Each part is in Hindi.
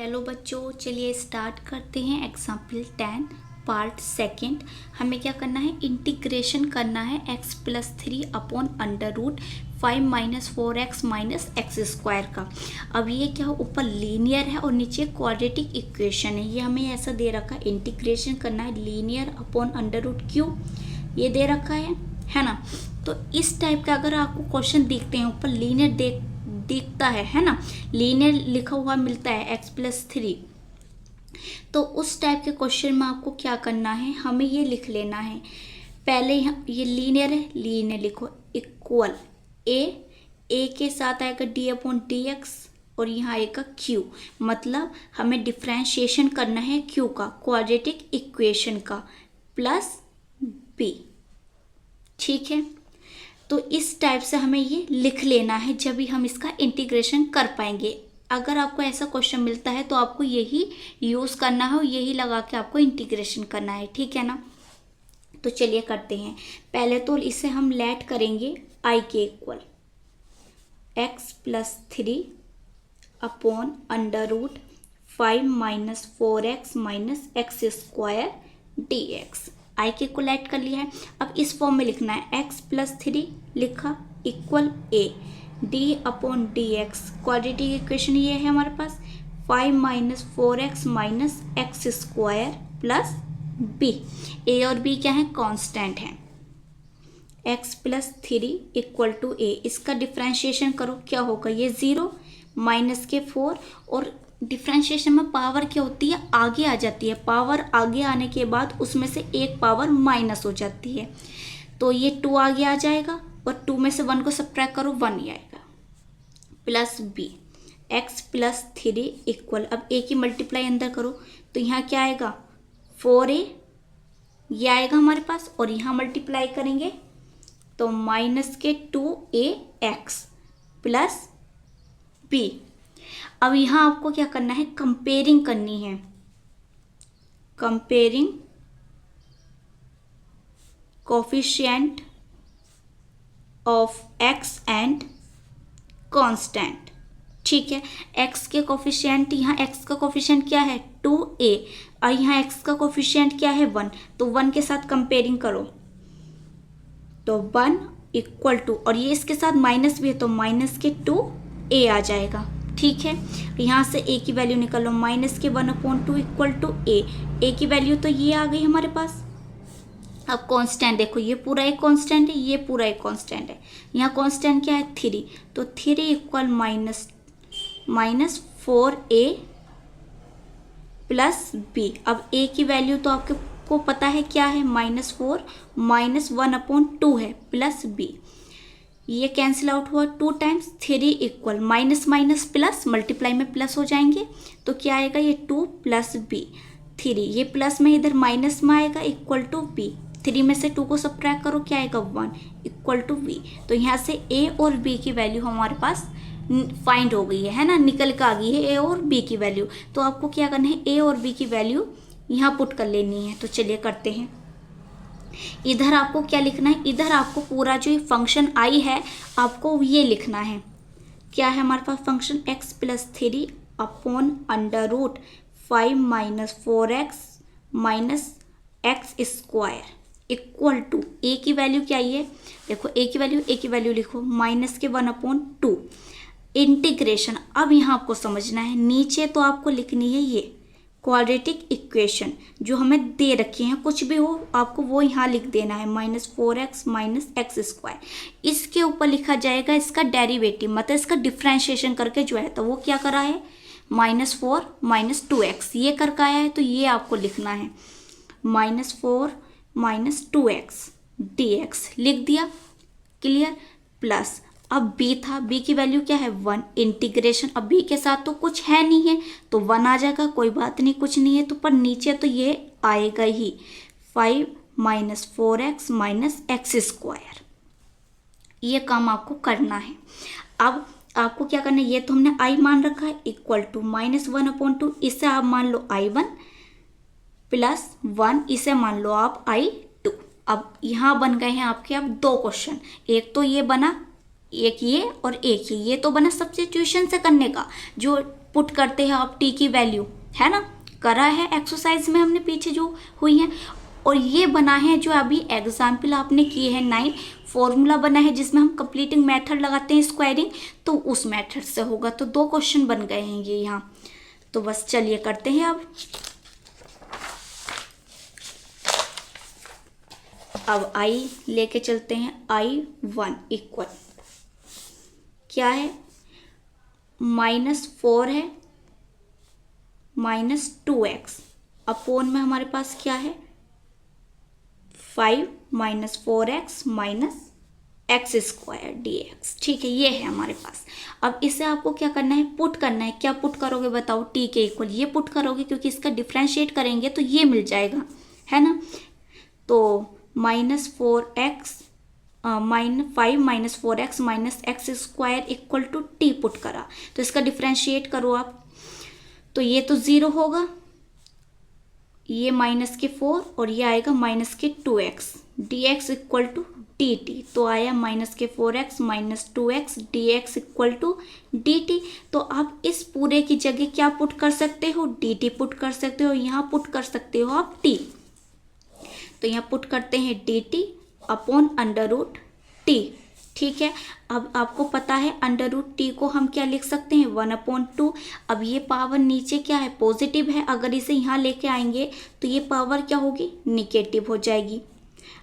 हेलो बच्चों, चलिए स्टार्ट करते हैं एग्जाम्पल 10 पार्ट सेकंड। हमें क्या करना है, इंटीग्रेशन करना है x+3 upon √5 - 4x - x square का। अब ये क्या हो, ऊपर लीनियर है और नीचे क्वाड्रेटिक इक्वेशन है। ये हमें ऐसा दे रखा है, इंटीग्रेशन करना है लीनियर अपॉन √q, ये दे रखा है ना। तो इस टाइप का अगर आपको क्वेश्चन दिखते हैं, ऊपर लीनियर दिखता है ना, लीनियर लिखा हुआ मिलता है x+3, तो उस टाइप के क्वेश्चन में आपको क्या करना है, हमें ये लिख लेना है। पहले ये लीनियर है, लीनियर लिखो इक्वल ए के साथ आएगा d/dx और यहाँ आएगा q, मतलब हमें डिफ्रेंशिएशन करना है q का, क्वाड्रेटिक इक्वेशन का, प्लस b। ठीक है, तो इस टाइप से हमें ये लिख लेना है, जब भी हम इसका इंटीग्रेशन कर पाएंगे। अगर आपको ऐसा क्वेश्चन मिलता है तो आपको यही यूज़ करना है और यही लगा के आपको इंटीग्रेशन करना है, ठीक है ना। तो चलिए करते हैं। पहले तो इसे हम लेट करेंगे i के equal x+3 upon √5 - 4x - x square dx। आई के को लेट कर लिया है। अब इस फॉर्म में लिखना है, x+3 लिखा equal a d/dx, quadratic equation ये है हमारे पास, 5 - 4x - x square plus b। a और b क्या है, कांस्टेंट है। x+3 इक्वल टू a, इसका डिफ्रेंशिएशन करो, क्या होगा, ये 0 माइनस के 4, और डिफ्रेंशिएशन में पावर क्या होती है, आगे आ जाती है। पावर आगे आने के बाद उसमें से एक पावर माइनस हो जाती है, तो ये 2 आगे आ जाएगा और 2 में से 1 को सब्ट्रैक्ट करो, 1 ही आएगा, प्लस b। x+3 इक्वल, अब a की मल्टीप्लाई अंदर करो तो यहाँ क्या आएगा, 4a, ये आएगा हमारे पास, और यहाँ मल्टीप्लाई करेंगे तो माइनस के 2ax प्लस b। अब यहाँ आपको क्या करना है, कंपेयरिंग करनी है, comparing coefficient of x and constant. ठीक है, x के कोफिशिएंट, यहाँ x का कोफिशिएंट क्या है, 2a, और यहाँ x का कोफिशिएंट क्या है, 1, तो 1 के साथ कंपेयरिंग करो तो 1 इक्वल टू, और ये इसके साथ माइनस भी है तो माइनस के 2a आ जाएगा। ठीक है, यहाँ से a की वैल्यू निकालो, माइनस के 1/2 इक्वल टू a की वैल्यू तो ये आ गई हमारे पास। अब कांस्टेंट देखो, ये पूरा एक कांस्टेंट है, ये पूरा एक कांस्टेंट है, यहाँ कांस्टेंट क्या है, 3, तो 3 equal minus 4a plus b। अब a की वैल्यू तो आपको पता है क्या है, -4 - 1/2 है, प्लस b। ये कैंसिल आउट हुआ 2 times, 3 equal minus minus plus, multiply में प्लस हो जाएंगे तो क्या आएगा, ये 2 प्लस b, 3, ये प्लस में इधर माइनस में आएगा, इक्वल टू b। 3 में से 2 को सब्ट्रैक्ट करो, क्या आएगा, 1 इक्वल टू b। तो यहाँ से a और b की वैल्यू हमारे पास फाइंड हो गई है ना, निकल के आ गई है a और b की वैल्यू। तो आपको क्या करना है, a और b की वैल्यू यहाँ पुट कर लेनी है। तो चलिए करते हैं। इधर आपको क्या लिखना है, इधर आपको पूरा जो फंक्शन आई है आपको ये लिखना है, क्या है हमारे पास function, x+3 upon √5 - 4x - x square equal to, a की वैल्यू क्या आई है, देखो a की वैल्यू लिखो, माइनस के 1/2 इंटीग्रेशन। अब यहाँ आपको समझना है, नीचे तो आपको लिखनी है ये क्वाड्रेटिक इक्वेशन जो हमें दे रखी हैं, कुछ भी हो आपको वो यहाँ लिख देना है, -4x - x स्क्वायर। इसके ऊपर लिखा जाएगा इसका डेरिवेटिव, मतलब इसका डिफ्रेंशिएशन करके जो है, तो वो क्या करा है, -4 - 2x, ये करके आया है, तो ये आपको लिखना है, -4 - 2x dx लिख दिया, क्लियर, प्लस अब b था, b की वैल्यू क्या है, 1, इंटीग्रेशन, अब b के साथ तो कुछ है नहीं है तो 1 आ जाएगा, कोई बात नहीं, कुछ नहीं है तो, पर नीचे तो ये आएगा ही, 5 - 4x - x स्क्वायर। ये काम आपको करना है। अब आपको क्या करना है, ये तो हमने i मान रखा है, इक्वल टू -1/2, इसे आप मान लो i1 प्लस 1, इसे मान लो आप i2। अब यहाँ बन गए हैं आपके अब 2 क्वेश्चन, एक तो ये बना, एक ये और एक ये तो बना सब्स्टिट्यूशन से करने का, जो पुट करते हैं अब टी की वैल्यू, है ना, करा है एक्सरसाइज में हमने पीछे जो हुई है। और ये बना है जो अभी एग्जाम्पल आपने किए हैं 9, फॉर्मूला बना है जिसमें हम कंप्लीटिंग मेथड लगाते हैं स्क्वायरिंग, तो उस मेथड से होगा। तो 2 क्वेश्चन बन गए हैं ये यहाँ। तो बस चलिए करते हैं अब आई लेके चलते हैं। I1 इक्वल क्या है, -4 है -2x अपोन में हमारे पास क्या है 5 -4x -x² dx। ठीक है, ये है हमारे पास। अब इसे आपको क्या करना है, पुट करना है। क्या पुट करोगे बताओ, t के इक्वल ये पुट करोगे, क्योंकि इसका डिफ्रेंशिएट करेंगे तो ये मिल जाएगा, है ना। तो -4x 5 -4x -x² equal to t put करा, तो इसका डिफ्रेंशिएट करो आप, तो ये तो 0 होगा, ये -4 और ये आएगा -2x dx equal to dt। तो आया -4x -2x dx equal to dt। तो आप इस पूरे की जगह क्या पुट कर सकते हो, dt पुट कर सकते हो, यहाँ पुट कर सकते हो आप t। तो यहाँ पुट करते हैं dt अपॉन √t। ठीक है, अब आपको पता है √t को हम क्या लिख सकते हैं 1/2। अब ये पावर नीचे क्या है, पॉजिटिव है, अगर इसे यहाँ लेके आएंगे तो ये पावर क्या होगी, निगेटिव हो जाएगी।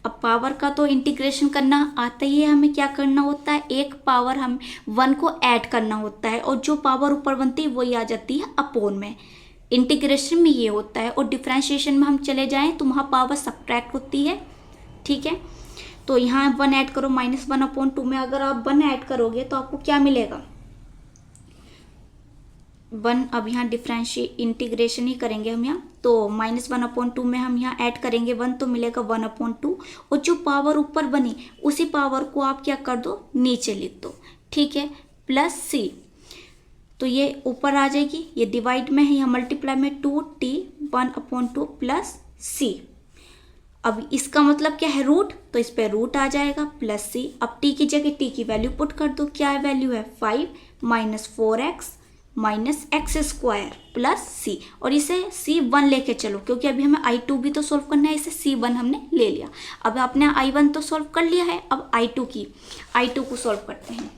अब पावर का तो इंटीग्रेशन करना आता ही है, हमें क्या करना होता है, एक पावर हम 1 को ऐड करना होता है, और जो पावर ऊपर बनती है वही आ जाती है अपोन में। इंटीग्रेशन में ये होता है, और डिफरेंशिएशन में हम चले जाएं तो वहाँ पावर सब्ट्रैक्ट होती है। ठीक है, तो यहाँ 1 ऐड करो, -1/2 में अगर आप 1 ऐड करोगे तो आपको क्या मिलेगा 1। अब यहाँ डिफरेंशिएट इंटीग्रेशन ही करेंगे हम यहाँ, तो -1/2 में हम यहाँ ऐड करेंगे 1, तो मिलेगा 1/2। और जो पावर ऊपर बनी उसी पावर को आप क्या कर दो, नीचे लिख दो। ठीक है, प्लस c, तो ये ऊपर आ जाएगी, ये डिवाइड में है, यहाँ मल्टीप्लाई में 2t 1/2 प्लस c। अब इसका मतलब क्या है, रूट, तो इस पे रूट आ जाएगा प्लस c। अब t की जगह t की वैल्यू पुट कर दो, क्या है वैल्यू है 5 -4x -x² प्लस c। और इसे c1 लेके चलो, क्योंकि अभी हमें I2 भी तो सॉल्व करना है, इसे c1 हमने ले लिया। अब आपने I1 तो सॉल्व कर लिया है, अब I2 को सॉल्व करते हैं।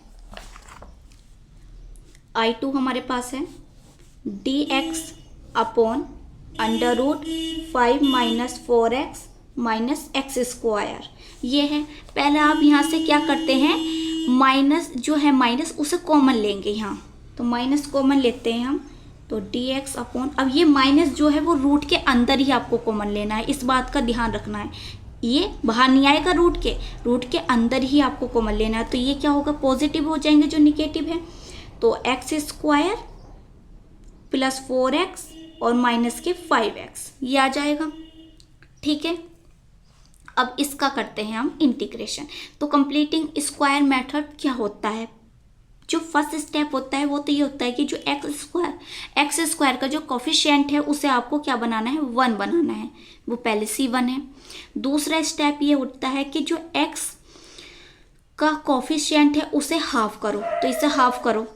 I2 हमारे पास है dx अपॉन √5 -4x -x²। ये है, पहले आप यहाँ से क्या करते हैं, माइनस जो है माइनस उसे कॉमन लेंगे यहाँ, तो माइनस कॉमन लेते हैं हम, तो dx अपॉन, अब ये माइनस जो है वो रूट के अंदर ही आपको कॉमन लेना है, इस बात का ध्यान रखना है, ये बाहर नहीं आएगा, रूट के अंदर ही आपको कॉमन लेना है। तो ये क्या होगा, पॉजिटिव हो जाएंगे जो निगेटिव है, तो x² प्लस 4x और माइनस के 5x ये आ जाएगा। ठीक है, अब इसका करते हैं हम इंटीग्रेशन। तो कंप्लीटिंग स्क्वायर मेथड क्या होता है, जो फर्स्ट स्टेप होता है वो तो ये होता है कि जो एक्स स्क्वायर का जो कोफिशिएंट है उसे आपको क्या बनाना है, 1 बनाना है, वो पहले c1 है। दूसरा स्टेप ये होता है कि जो x का कोफिशिएंट है उसे हाफ करो, तो इसे हाफ करो,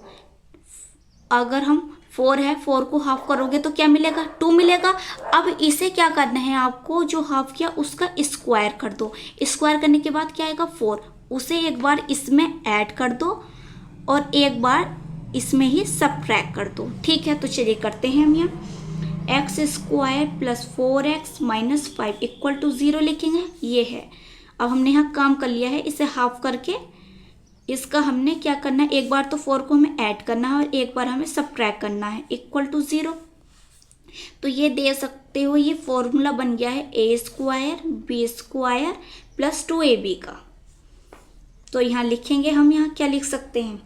अगर हम 4 है, 4 को हाफ करोगे तो क्या मिलेगा, 2 मिलेगा। अब इसे क्या करना है आपको, जो हाफ किया उसका स्क्वायर कर दो, स्क्वायर करने के बाद क्या आएगा 4, उसे एक बार इसमें ऐड कर दो और एक बार इसमें ही सबट्रैक्ट कर दो। ठीक है, तो चलिए करते हैं हम यहाँ x² plus 4x minus 5 equal to 0 लिखेंगे, ये है। अब हमने यहाँ काम कर लिया है, इसे हाफ करके इसका हमने क्या करना है, एक बार तो 4 को हमें ऐड करना है और एक बार हमें सबट्रैक्ट करना है, इक्वल टू 0। तो ये दे सकते हो, ये फॉर्मूला बन गया है a² b² प्लस 2ab का। तो यहाँ लिखेंगे हम, यहाँ क्या लिख सकते हैं,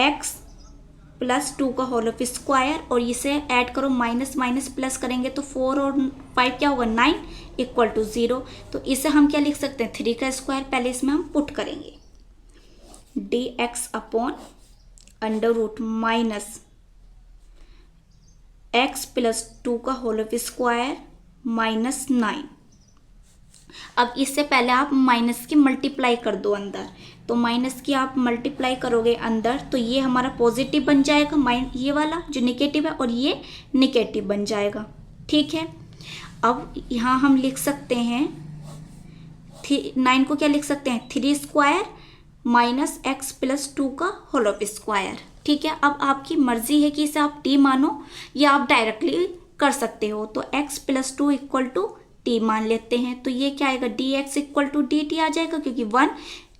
x प्लस 2 का होल ऑफ स्क्वायर, और इसे ऐड करो, माइनस माइनस प्लस करेंगे तो 4 और 5 क्या होगा 9 इक्वल टू 0। तो इसे हम क्या लिख सकते हैं, 3 का स्क्वायर, पहले इसमें हम पुट करेंगे, dx upon √ minus x plus 2 का होल ऑफ स्क्वायर माइनस 9 अब इससे पहले आप माइनस की मल्टीप्लाई कर दो अंदर, तो माइनस की आप मल्टीप्लाई करोगे अंदर तो ये हमारा पॉजिटिव बन जाएगा, ये वाला जो निगेटिव है, और ये निगेटिव बन जाएगा। ठीक है, अब यहाँ हम लिख सकते हैं 9 को क्या लिख सकते हैं, 3 स्क्वायर माइनस एक्स प्लस 2 का होल ऑफ स्क्वायर। ठीक है, अब आपकी मर्जी है कि इसे आप टी मानो या आप डायरेक्टली कर सकते हो। तो x plus 2 equal to T मान लेते हैं, तो ये क्या आएगा, D X equal to D T आ जाएगा, क्योंकि 1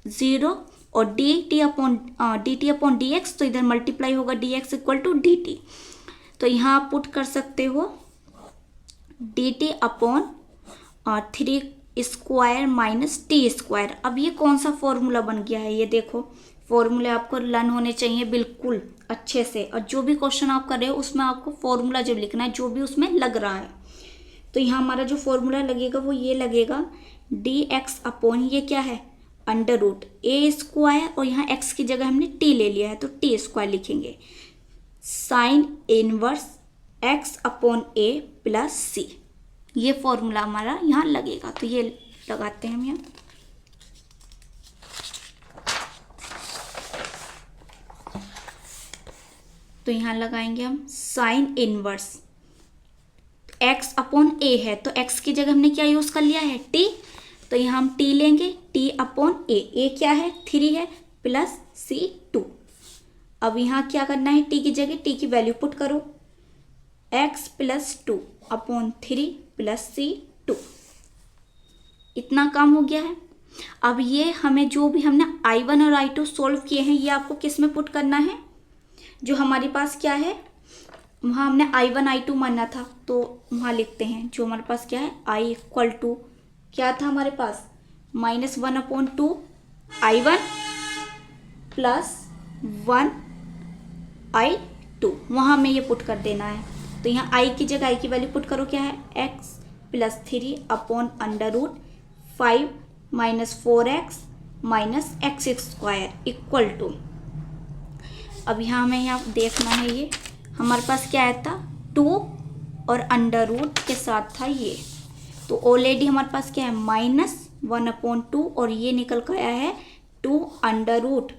0 और D T upon D X, तो इधर मल्टीप्लाई होगा D X equal to D T. तो यहाँ आप पुट कर सकते हो D T upon 3 square minus T square. अब ये कौन सा फॉर्मूला बन गया है, ये देखो, फॉर्मूले आपको लर्न होने चाहिए बिल्कुल अच्छे से, और जो भी क्वेश्चन आप कर रहे हो उसमें आपको फॉर्मूला जब लिखना है जो भी उसमें लग रहा है। तो यहाँ हमारा जो फॉर्मूला लगेगा वो ये लगेगा, डी एक्स अपॉन ये क्या है, अंडर रूट ए स्क्वायर, और यहाँ एक्स की जगह हमने टी ले लिया है तो टी स्क्वायर लिखेंगे, साइन इनवर्स एक्स अपॉन ए प्लस सी। ये फॉर्मूला हमारा यहाँ लगेगा, तो ये लगाते हैं हम यहाँ। तो यहाँ लगाएंगे हम साइन इनवर्स x अपॉन ए है, तो x की जगह हमने क्या यूज़ कर लिया है, t, तो यहाँ हम t लेंगे, t अपॉन ए क्या है, 3 है, प्लस c 2। अब यहाँ क्या करना है, t की जगह t की वैल्यू पुट करो, x plus 2 upon 3 plus c 2। इतना काम हो गया है। अब ये हमें जो भी हमने I1 और I2 सोल्व किए हैं ये आपको किस में पुट करना है, जो हमारे पास क्या है वहाँ हमने I1 I2 मानना था, तो वहाँ लिखते हैं जो हमारे पास क्या है, I इक्वल टू क्या था हमारे पास, -1 अपॉन 2 I1 प्लस 1 I2, वहाँ हमें ये पुट कर देना है। तो यहाँ I की जगह I की वैल्यू पुट करो, क्या है, x plus 3 upon under root 5 minus 4x minus x square equal to, अब यहाँ हमें यहाँ देखना है, ये हमारे पास क्या आया था, 2 और अंडर रूट के साथ था ये, तो ऑलरेडी हमारे पास क्या है, -1 अपॉन 2, और ये निकल कर आया है 2 under root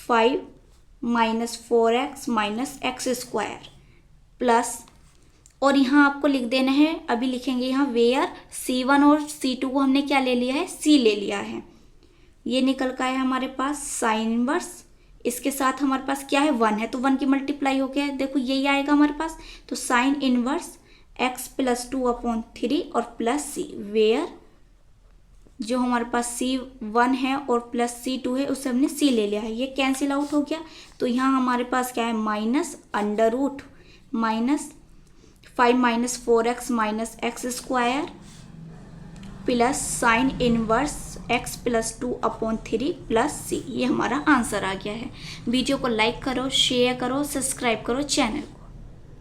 5 minus 4x minus x square plus, और यहाँ आपको लिख देना है, अभी लिखेंगे यहाँ वेयर C1 और C2 को हमने क्या ले लिया है, C ले लिया है। ये निकल का है हमारे पास साइन इनवर्स, इसके साथ हमारे पास क्या है, 1 है, तो 1 की मल्टीप्लाई हो गया है, देखो यही आएगा हमारे पास, तो sign inverse x plus 2 upon 3 और प्लस c, वेयर जो हमारे पास C1 है और प्लस C2 है उससे हमने C ले लिया है, ये कैंसिल आउट हो गया। तो यहाँ हमारे पास क्या है, minus under root minus 5 minus 4x minus x square plus sine inverse x plus 2 upon 3 plus c, ये हमारा आंसर आ गया है। वीडियो को लाइक करो, शेयर करो, सब्सक्राइब करो चैनल को।